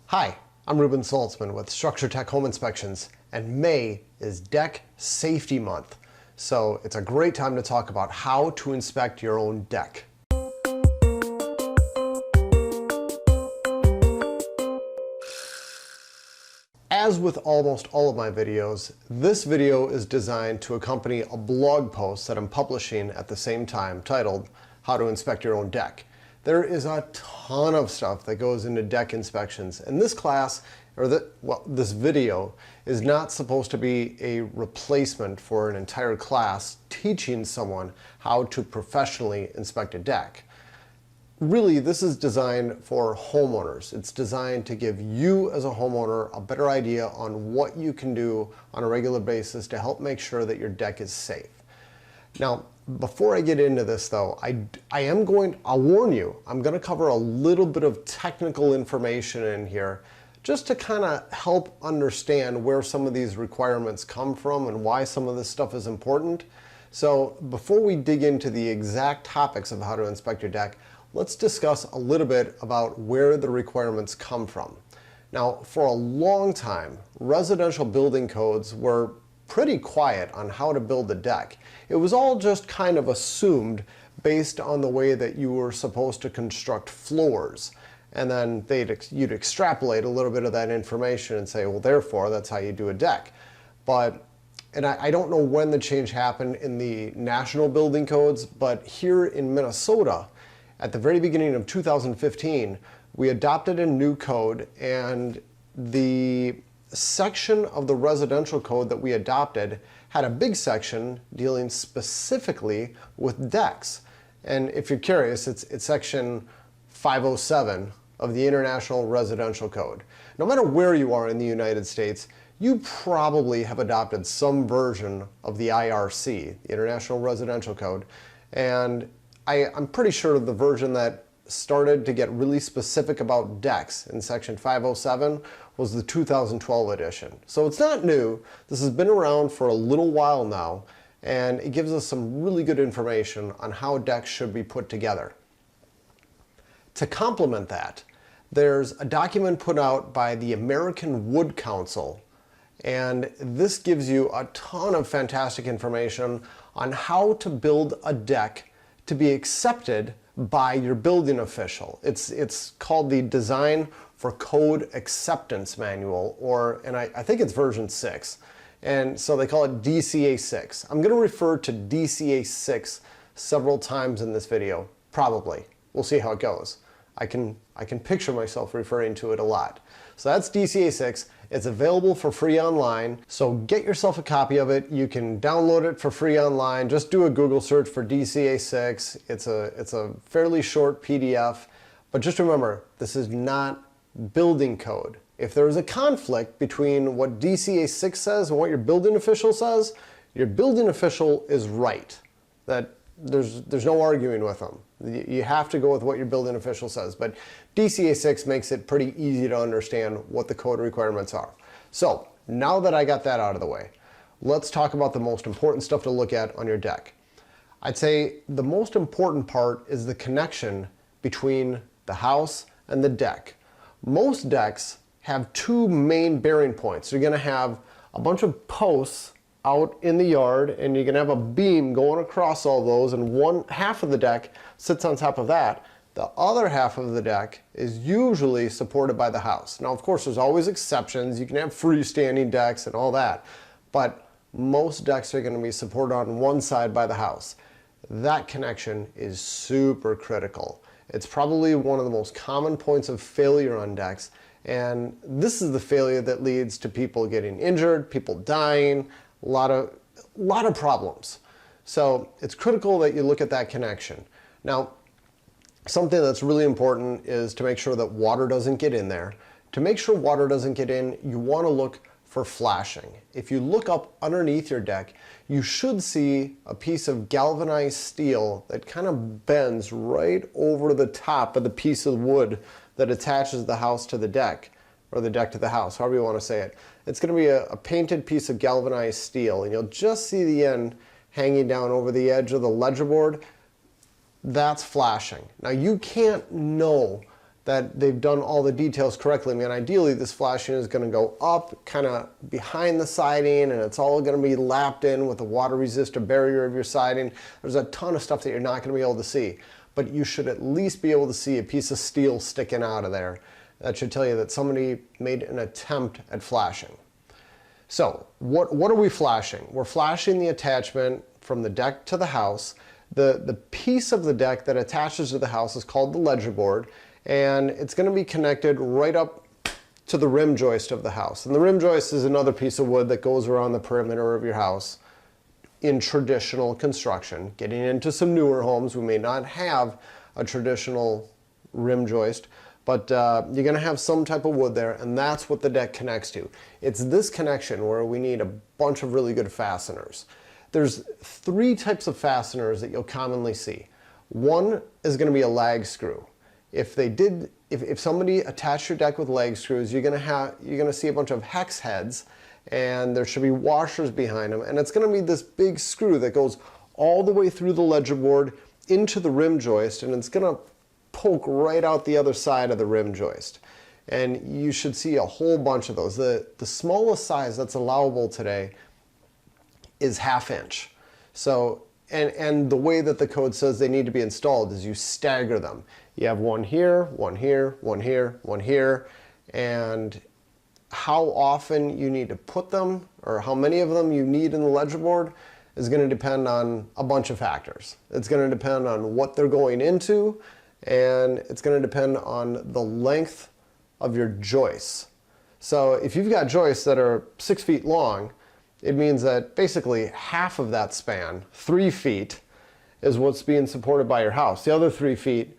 Hi, I'm Ruben Saltzman with Structure Tech Home Inspections, and May is Deck Safety Month. So it's a great time to talk about how to inspect your own deck. As with almost all of my videos, this video is designed to accompany a blog post that I'm publishing at the same time titled How to Inspect Your Own Deck. There is a ton of stuff that goes into deck inspections, and this class, this video, is not supposed to be a replacement for an entire class teaching someone how to professionally inspect a deck. Really, this is designed for homeowners. It's designed to give you as a homeowner a better idea on what you can do on a regular basis to help make sure that your deck is safe. Now, before I get into this though, I'll warn you, I'm going to cover a little bit of technical information in here just to kind of help understand where some of these requirements come from and why some of this stuff is important. So before we dig into the exact topics of how to inspect your deck, let's discuss a little bit about where the requirements come from. Now, for a long time, residential building codes were pretty quiet on how to build a deck. It was all just kind of assumed based on the way that you were supposed to construct floors. And then you'd extrapolate a little bit of that information and say, well, therefore, that's how you do a deck. And I don't know when the change happened in the national building codes, but here in Minnesota, at the very beginning of 2015, we adopted a new code, and the section of the residential code that we adopted had a big section dealing specifically with decks. And if you're curious, it's section 507 of the International Residential Code. No matter where you are in the United States, you probably have adopted some version of the IRC, the International Residential Code. And I'm pretty sure the version that started to get really specific about decks in section 507 was the 2012 edition. So it's not new. This has been around for a little while now, and it gives us some really good information on how decks should be put together. To complement that, there's a document put out by the American Wood Council, and this gives you a ton of fantastic information on how to build a deck to be accepted by your building official. It's called the Design for Code Acceptance Manual, and I think it's version 6. And so they call it DCA 6. I'm going to refer to DCA 6 several times in this video, probably. We'll see how it goes. I can picture myself referring to it a lot. So that's DCA 6. It's available for free online, so get yourself a copy of it. You can download it for free online. Just do a Google search for DCA 6. It's a fairly short PDF, but just remember, this is not building code. If there is a conflict between what DCA 6 says and what your building official says, your building official is right. That there's no arguing with them. You have to go with what your building official says, but DCA 6 makes it pretty easy to understand what the code requirements are. So now that I got that out of the way, let's talk about the most important stuff to look at on your deck. I'd say the most important part is the connection between the house and the deck. Most decks have two main bearing points. You're going to have a bunch of posts out in the yard, and you're going to have a beam going across all those, and one half of the deck sits on top of that. The other half of the deck is usually supported by the house. Now, of course, there's always exceptions. You can have freestanding decks and all that, but most decks are going to be supported on one side by the house. That connection is super critical. It's probably one of the most common points of failure on decks, and this is the failure that leads to people getting injured, people dying, a lot of problems. So it's critical that you look at that connection. Now, something that's really important is to make sure that water doesn't get in there. To make sure water doesn't get in, you want to look for flashing. If you look up underneath your deck, you should see a piece of galvanized steel that kind of bends right over the top of the piece of wood that attaches the house to the deck, or the deck to the house, however you want to say it. It's going to be a painted piece of galvanized steel, and you'll just see the end hanging down over the edge of the ledger board. That's flashing. Now, you can't know that they've done all the details correctly. I mean, ideally this flashing is going to go up kind of behind the siding, and it's all going to be lapped in with a water resistant barrier of your siding. There's a ton of stuff that you're not going to be able to see, but you should at least be able to see a piece of steel sticking out of there. That should tell you that somebody made an attempt at flashing. So what are we flashing? We're flashing the attachment from the deck to the house. The piece of the deck that attaches to the house is called the ledger board, and it's going to be connected right up to the rim joist of the house. And the rim joist is another piece of wood that goes around the perimeter of your house in traditional construction. Getting into some newer homes, we may not have a traditional rim joist, but you're going to have some type of wood there, and that's what the deck connects to. It's this connection where we need a bunch of really good fasteners. There's three types of fasteners that you'll commonly see. One is going to be a lag screw. If somebody attached your deck with lag screws, you're going to see a bunch of hex heads, and there should be washers behind them, and it's going to be this big screw that goes all the way through the ledger board into the rim joist, and it's going to poke right out the other side of the rim joist. And you should see a whole bunch of those. The smallest size that's allowable today is 1/2 inch. So, and the way that the code says they need to be installed is you stagger them. You have one here, one here, one here, one here, and how often you need to put them or how many of them you need in the ledger board is going to depend on a bunch of factors. It's going to depend on what they're going into, and it's going to depend on the length of your joists. So if you've got joists that are 6 feet long, it means that basically half of that span, 3 feet, is what's being supported by your house. The other 3 feet,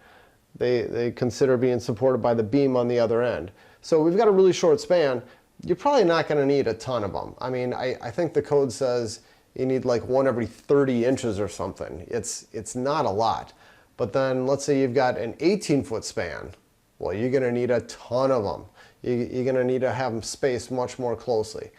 they consider being supported by the beam on the other end. So we've got a really short span. You're probably not going to need a ton of them. I mean, I think the code says you need like one every 30 inches or something. It's not a lot. But then let's say you've got an 18-foot span. Well, you're going to need a ton of them. You're going to need to have them spaced much more closely.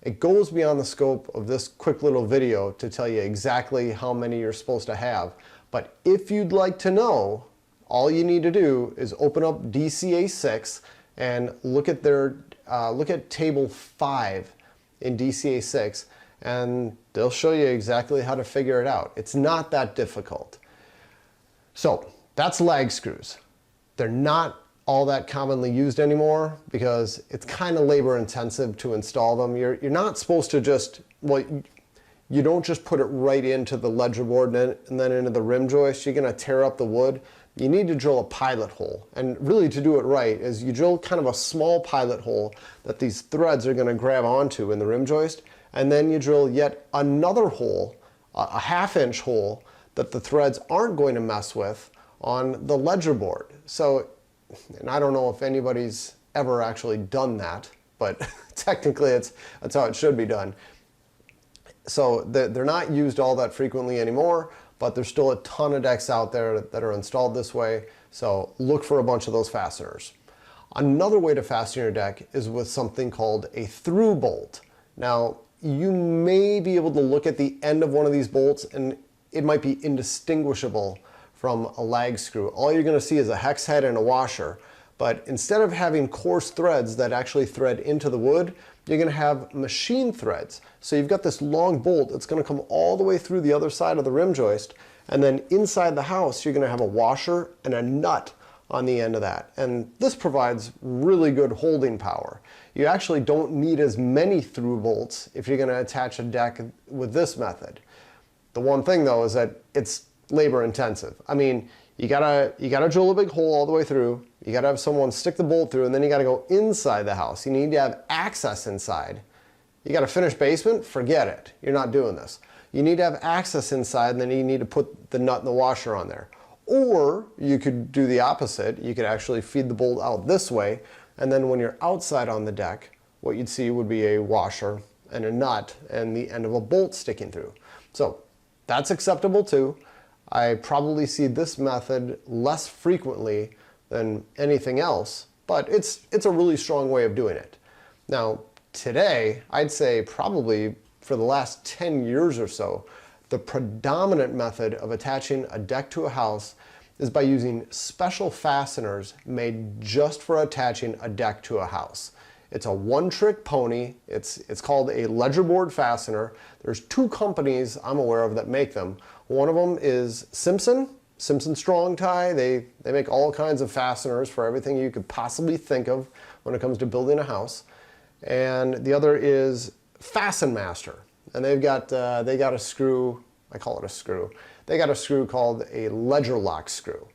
It goes beyond the scope of this quick little video to tell you exactly how many you're supposed to have. But if you'd like to know, all you need to do is open up DCA 6 and look at table 5 in DCA 6, and they'll show you exactly how to figure it out. It's not that difficult. So that's lag screws. They're not all that commonly used anymore because it's kind of labor intensive to install them. You're not supposed to just, well, you don't just put it right into the ledger board and then into the rim joist. You're going to tear up the wood. You need to drill a pilot hole. And really to do it right is you drill kind of a small pilot hole that these threads are going to grab onto in the rim joist. And then you drill yet another hole, a 1/2 inch hole, that the threads aren't going to mess with on the ledger board. So, and I don't know if anybody's ever actually done that, but technically that's how it should be done. So they're not used all that frequently anymore, but there's still a ton of decks out there that are installed this way. So look for a bunch of those fasteners. Another way to fasten your deck is with something called a through bolt. Now, you may be able to look at the end of one of these bolts and it might be indistinguishable from a lag screw. All you're going to see is a hex head and a washer. But instead of having coarse threads that actually thread into the wood, you're going to have machine threads. So you've got this long bolt that's going to come all the way through the other side of the rim joist, and then inside the house you're going to have a washer and a nut on the end of that. And this provides really good holding power. You actually don't need as many through bolts if you're going to attach a deck with this method. The one thing though is that it's labor intensive. I mean, you gotta drill a big hole all the way through. You gotta have someone stick the bolt through, and then you gotta go inside the house. You need to have access inside. You got a finished basement? Forget it. You're not doing this. You need to have access inside, and then you need to put the nut and the washer on there. Or you could do the opposite. You could actually feed the bolt out this way, and then when you're outside on the deck, what you'd see would be a washer and a nut and the end of a bolt sticking through. So that's acceptable too. I probably see this method less frequently than anything else, but it's a really strong way of doing it. Now, today, I'd say probably for the last 10 years or so, the predominant method of attaching a deck to a house is by using special fasteners made just for attaching a deck to a house. It's a one-trick pony. It's called a ledger board fastener. There's 2 companies I'm aware of that make them. One of them is Simpson Strong Tie. They make all kinds of fasteners for everything you could possibly think of when it comes to building a house. And the other is Fasten Master. And they got a screw, I call it a screw. They got a screw called a ledger lock screw.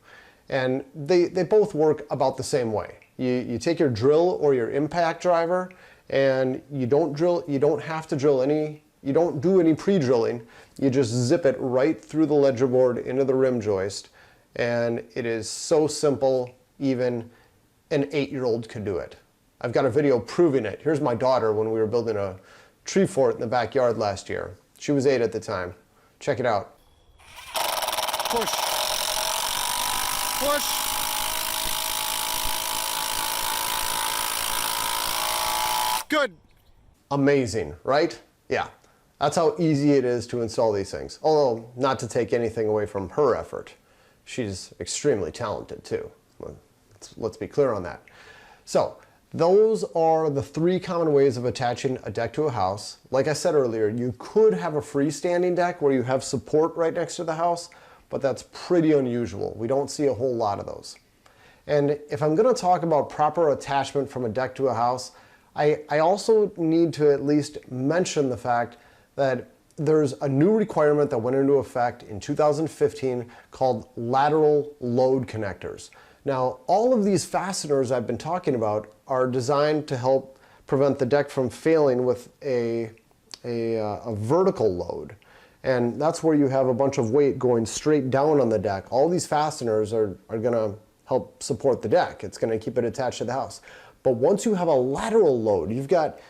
And they both work about the same way. You take your drill or your impact driver, and you don't have to drill any, you don't do any pre-drilling. You just zip it right through the ledger board into the rim joist, and it is so simple, even an 8-year-old could do it. I've got a video proving it. Here's my daughter when we were building a tree fort in the backyard last year. She was 8 at the time. Check it out. Push. Push. Good. Amazing, right? Yeah, that's how easy it is to install these things. Although, not to take anything away from her effort. She's extremely talented too. Let's be clear on that. So, those are the 3 common ways of attaching a deck to a house. Like I said earlier, you could have a freestanding deck where you have support right next to the house, but that's pretty unusual. We don't see a whole lot of those. And if I'm going to talk about proper attachment from a deck to a house, I also need to at least mention the fact that there's a new requirement that went into effect in 2015 called lateral load connectors. Now, all of these fasteners I've been talking about are designed to help prevent the deck from failing with a vertical load. And that's where you have a bunch of weight going straight down on the deck. All these fasteners are going to help support the deck. It's going to keep it attached to the house. But once you have a lateral load, you've got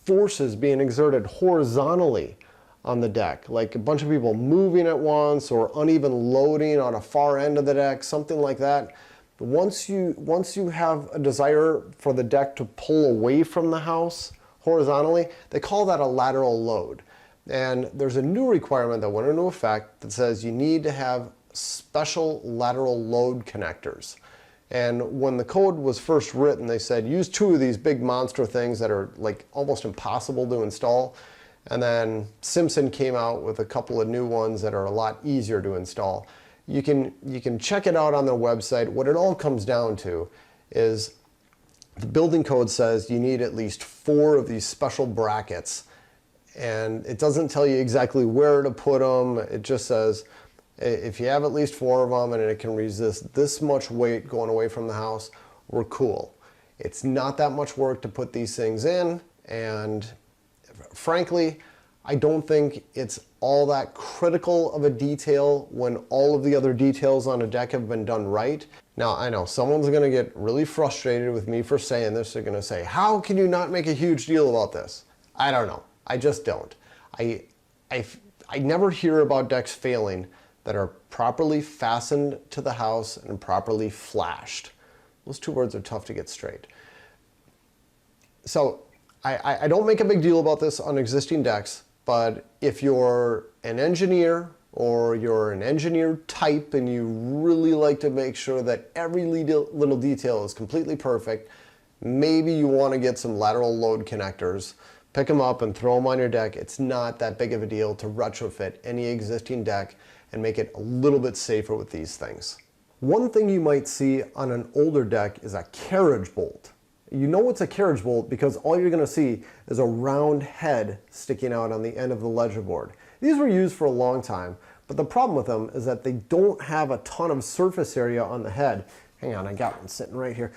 forces being exerted horizontally on the deck, like a bunch of people moving at once or uneven loading on a far end of the deck, something like that. Once you have a desire for the deck to pull away from the house horizontally, they call that a lateral load. And there's a new requirement that went into effect that says you need to have special lateral load connectors. And when the code was first written, they said use 2 of these big monster things that are like almost impossible to install. And then Simpson came out with a couple of new ones that are a lot easier to install. You can check it out on their website. What it all comes down to is the building code says you need at least 4 of these special brackets. And it doesn't tell you exactly where to put them. It just says if you have at least 4 of them and it can resist this much weight going away from the house, we're cool. It's not that much work to put these things in, and frankly, I don't think it's all that critical of a detail when all of the other details on a deck have been done right. Now, I know someone's going to get really frustrated with me for saying this. They're going to say, how can you not make a huge deal about this? I don't know. I just don't. I never hear about decks failing that are properly fastened to the house and properly flashed. Those 2 words are tough to get straight. So I don't make a big deal about this on existing decks, but if you're an engineer or you're an engineer type and you really like to make sure that every little detail is completely perfect, maybe you want to get some lateral load connectors. Pick them up and throw them on your deck. It's not that big of a deal to retrofit any existing deck and make it a little bit safer with these things. One thing you might see on an older deck is a carriage bolt. You know it's a carriage bolt because all you're going to see is a round head sticking out on the end of the ledger board. These were used for a long time, but the problem with them is that they don't have a ton of surface area on the head. Hang on, I got one sitting right here.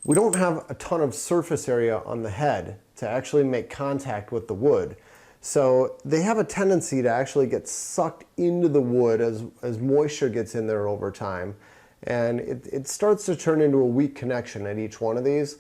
We don't have a ton of surface area on the head to actually make contact with the wood. So they have a tendency to actually get sucked into the wood as moisture gets in there over time. And it starts to turn into a weak connection at each one of these.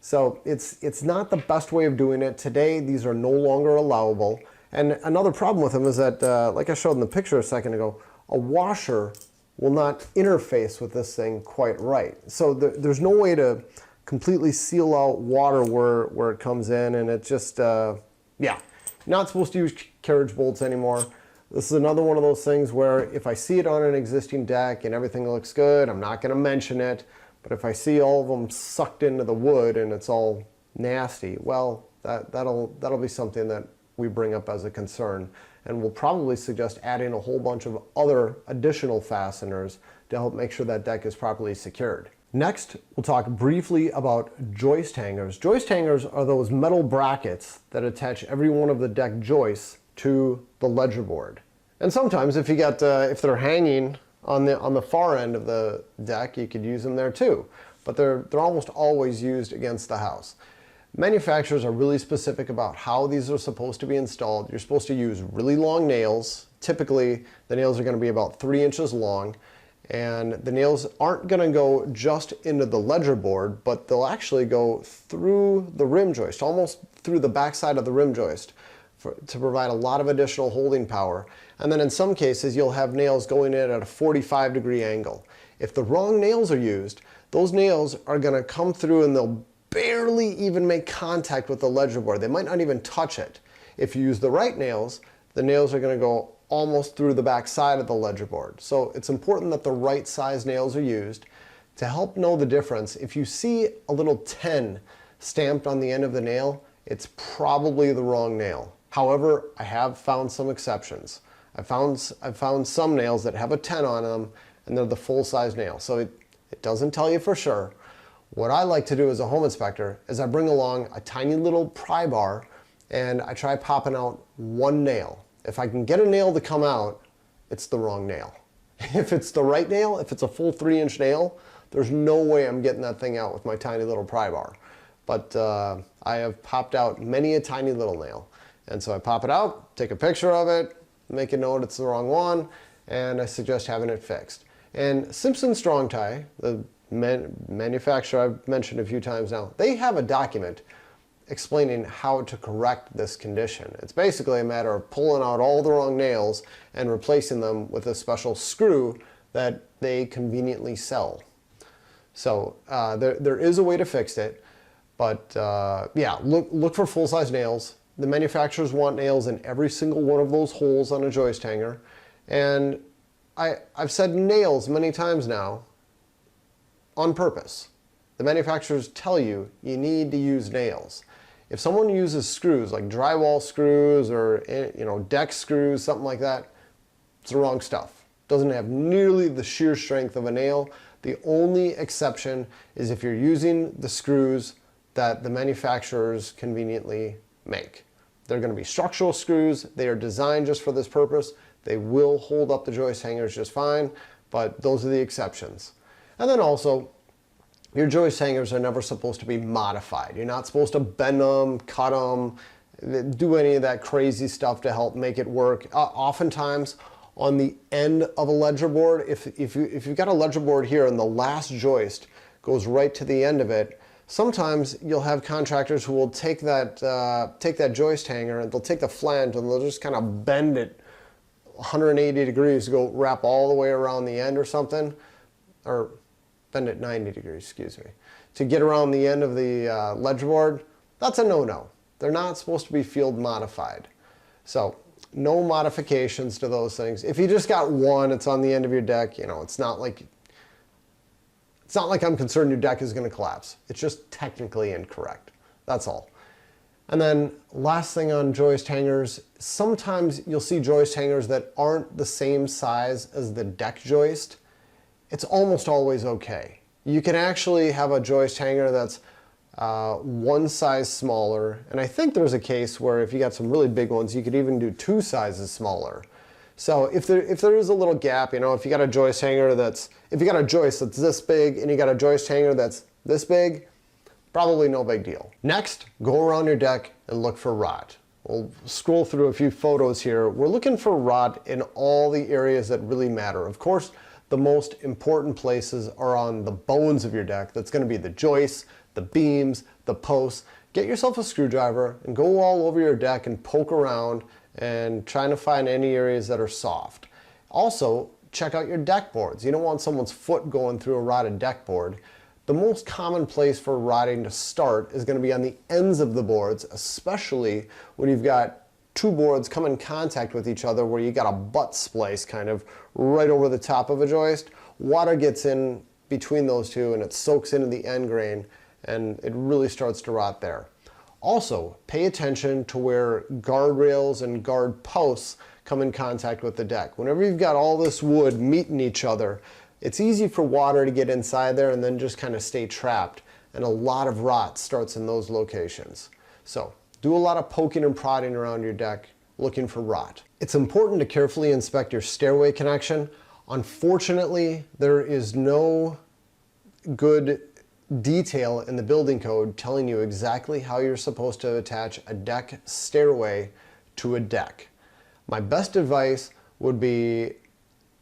So it's not the best way of doing it. Today, these are no longer allowable. And another problem with them is that, like I showed in the picture a second ago, a washer will not interface with this thing quite right. So there's no way to completely seal out water where it comes in, and it just, yeah. Not supposed to use carriage bolts anymore. This is another one of those things where if I see it on an existing deck and everything looks good, I'm not going to mention it. But if I see all of them sucked into the wood and it's all nasty, well, that'll be something that we bring up as a concern. And we'll probably suggest adding a whole bunch of other additional fasteners to help make sure that deck is properly secured. Next, we'll talk briefly about joist hangers. Joist hangers are those metal brackets that attach every one of the deck joists to the ledger board. And sometimes if if they're hanging on the far end of the deck, you could use them there too. But they're almost always used against the house. Manufacturers are really specific about how these are supposed to be installed. You're supposed to use really long nails. Typically, the nails are going to be about 3 inches long, and the nails aren't going to go just into the ledger board, but they'll actually go through the rim joist, almost through the backside of the rim joist, to provide a lot of additional holding power. And then in some cases, you'll have nails going in at a 45-degree angle. If the wrong nails are used, those nails are going to come through and they'll barely even make contact with the ledger board. They might not even touch it. If you use the right nails, the nails are going to go almost through the back side of the ledger board. So it's important that the right size nails are used. To help know the difference, if you see a little 10 stamped on the end of the nail, it's probably the wrong nail. However, I have found some exceptions. I've found some nails that have a 10 on them and they're the full size nail. So it doesn't tell you for sure. What I like to do as a home inspector is I bring along a tiny little pry bar and I try popping out one nail. If I can get a nail to come out, it's the wrong nail. If it's the right nail, if it's a full 3-inch nail, there's no way I'm getting that thing out with my tiny little pry bar. But I have popped out many a tiny little nail. And so I pop it out, take a picture of it, make a note it's the wrong one, and I suggest having it fixed. And Simpson Strong Tie, the manufacturer I've mentioned a few times now, they have a document explaining how to correct this condition. It's basically a matter of pulling out all the wrong nails and replacing them with a special screw that they conveniently sell. So there is a way to fix it, but yeah, look for full-size nails. The manufacturers want nails in every single one of those holes on a joist hanger. And I've said nails many times now on purpose. The manufacturers tell you you need to use nails. If someone uses screws like drywall screws or deck screws, something like that, it's the wrong stuff. Doesn't have nearly the shear strength of a nail. The only exception is if you're using the screws that the manufacturers conveniently make. They're going to be structural screws. They are designed just for this purpose. They will hold up the joist hangers just fine, but those are the exceptions. And then also, your joist hangers are never supposed to be modified. You're not supposed to bend them, cut them, do any of that crazy stuff to help make it work. Oftentimes, on the end of a ledger board, if you've got a ledger board here and the last joist goes right to the end of it, sometimes you'll have contractors who will take that joist hanger and they'll take the flange and they'll just kind of bend it 180 degrees to go wrap all the way around the end or something, or bend it 90 degrees, excuse me, to get around the end of the ledger board. That's a no-no. They're not supposed to be field modified. So no modifications to those things. If you just got one, it's on the end of your deck, it's not like I'm concerned your deck is going to collapse. It's just technically incorrect. That's all. And then last thing on joist hangers, sometimes you'll see joist hangers that aren't the same size as the deck joist. It's almost always okay. You can actually have a joist hanger that's one size smaller, and I think there's a case where if you got some really big ones, you could even do 2 sizes smaller. So if there is a little gap, if you got a joist hanger if you got a joist that's this big and you got a joist hanger that's this big, probably no big deal. Next, go around your deck and look for rot. We'll scroll through a few photos here. We're looking for rot in all the areas that really matter. Of course, the most important places are on the bones of your deck. That's going to be the joists, the beams, the posts. Get yourself a screwdriver and go all over your deck and poke around and trying to find any areas that are soft. Also, check out your deck boards. You don't want someone's foot going through a rotted deck board. The most common place for rotting to start is going to be on the ends of the boards, especially when you've got two boards come in contact with each other where you got a butt splice kind of right over the top of a joist, water gets in between those two and it soaks into the end grain and it really starts to rot there. Also, pay attention to where guardrails and guard posts come in contact with the deck. Whenever you've got all this wood meeting each other, it's easy for water to get inside there and then just kind of stay trapped, and a lot of rot starts in those locations. So do a lot of poking and prodding around your deck looking for rot. It's important to carefully inspect your stairway connection. Unfortunately, there is no good detail in the building code telling you exactly how you're supposed to attach a deck stairway to a deck. My best advice would be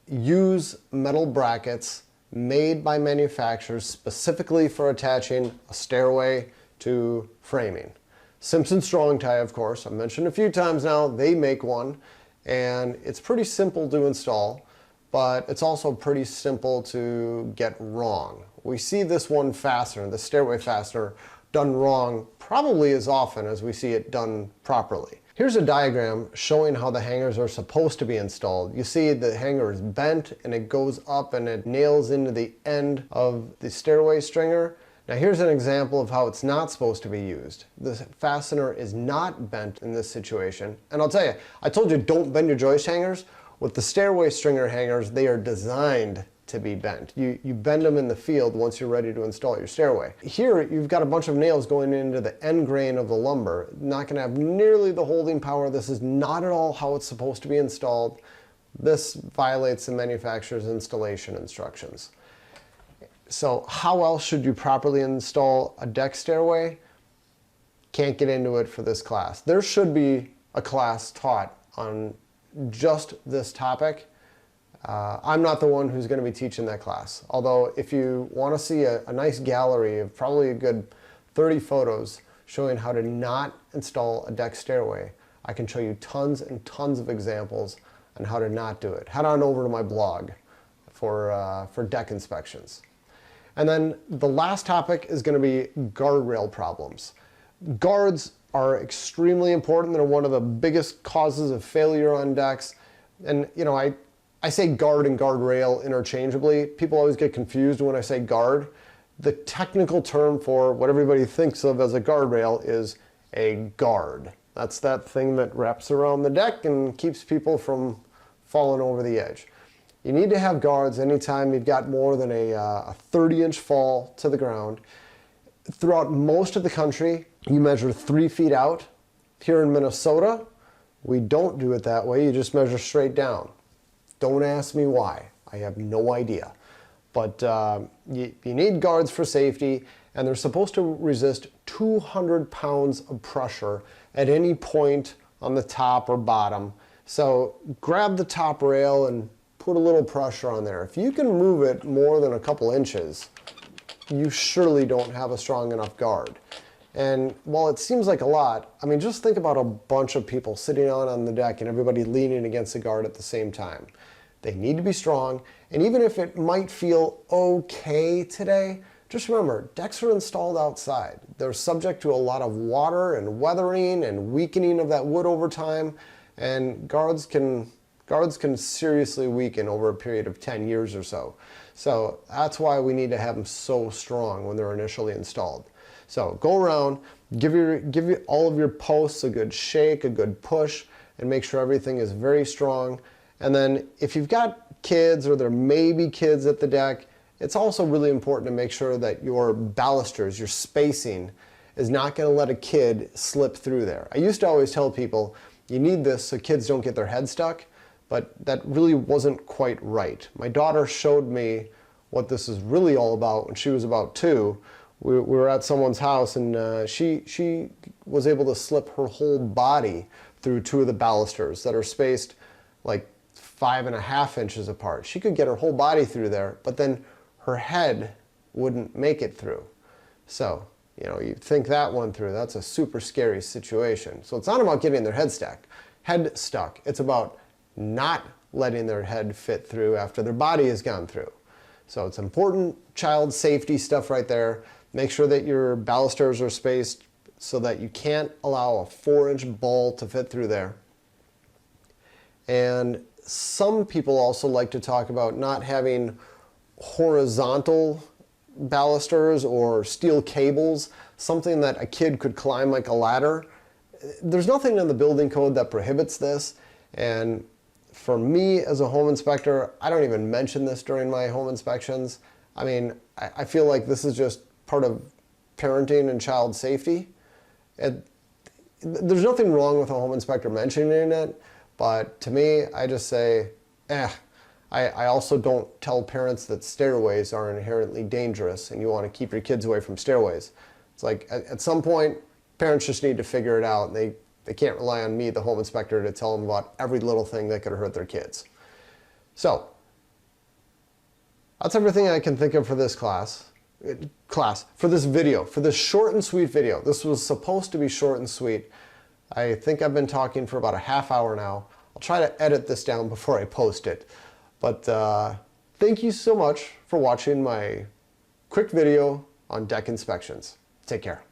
use metal brackets made by manufacturers specifically for attaching a stairway to framing. Simpson Strong Tie, of course, I've mentioned a few times now, they make one, and it's pretty simple to install, but it's also pretty simple to get wrong. We see this one fastener, the stairway fastener, done wrong probably as often as we see it done properly. Here's a diagram showing how the hangers are supposed to be installed. You see the hanger is bent and it goes up and it nails into the end of the stairway stringer. Now here's an example of how it's not supposed to be used. The fastener is not bent in this situation. And I'll tell you, I told you don't bend your joist hangers. With the stairway stringer hangers, they are designed to be bent. You bend them in the field once you're ready to install your stairway. Here, you've got a bunch of nails going into the end grain of the lumber. Not gonna have nearly the holding power. This is not at all how it's supposed to be installed. This violates the manufacturer's installation instructions. So how else should you properly install a deck stairway? Can't get into it for this class. There should be a class taught on just this topic. I'm not the one who's going to be teaching that class. Although if you want to see a nice gallery of probably a good 30 photos showing how to not install a deck stairway, I can show you tons and tons of examples on how to not do it. Head on over to my blog for deck inspections. And then the last topic is going to be guardrail problems. Guards are extremely important. They're one of the biggest causes of failure on decks. And you know, I say guard and guardrail interchangeably. People always get confused when I say guard. The technical term for what everybody thinks of as a guardrail is a guard. That's that thing that wraps around the deck and keeps people from falling over the edge. You need to have guards anytime you've got more than a 30-inch fall to the ground. Throughout most of the country, you measure 3 feet out. Here in Minnesota, we don't do it that way. You just measure straight down. Don't ask me why. I have no idea. But you need guards for safety, and they're supposed to resist 200 pounds of pressure at any point on the top or bottom. So grab the top rail and put a little pressure on there. If you can move it more than a couple inches, you surely don't have a strong enough guard. And while it seems like a lot, I mean, just think about a bunch of people sitting out on the deck and everybody leaning against the guard at the same time. They need to be strong, and even if it might feel okay today, just remember, decks are installed outside. They're subject to a lot of water and weathering and weakening of that wood over time, and guards can seriously weaken over a period of 10 years or so. So that's why we need to have them so strong when they're initially installed. So go around, give all of your posts a good shake, a good push, and make sure everything is very strong. And then if you've got kids or there may be kids at the deck, it's also really important to make sure that your balusters, your spacing, is not going to let a kid slip through there. I used to always tell people, you need this so kids don't get their head stuck, but that really wasn't quite right. My daughter showed me what this is really all about when she was about 2. We were at someone's house, and she was able to slip her whole body through 2 of the balusters that are spaced like 5.5 inches apart. She could get her whole body through there, but then her head wouldn't make it through. So, you know, you think that one through, that's a super scary situation. So it's not about getting their head stuck. It's about not letting their head fit through after their body has gone through. So it's important child safety stuff right there. Make sure that your balusters are spaced so that you can't allow a 4-inch ball to fit through there. And some people also like to talk about not having horizontal balusters or steel cables, something that a kid could climb like a ladder. There's nothing in the building code that prohibits this, and for me as a home inspector, I don't even mention this during my home inspections. I mean, I feel like this is just part of parenting and child safety. There's nothing wrong with a home inspector mentioning it, but to me, I just say, I also don't tell parents that stairways are inherently dangerous and you want to keep your kids away from stairways. It's like, at some point, parents just need to figure it out. They can't rely on me, the home inspector, to tell them about every little thing that could hurt their kids. So, that's everything I can think of for this for this video, for this short and sweet video. This was supposed to be short and sweet. I think I've been talking for about a half hour now. I'll try to edit this down before I post it. But thank you so much for watching my quick video on deck inspections. Take care.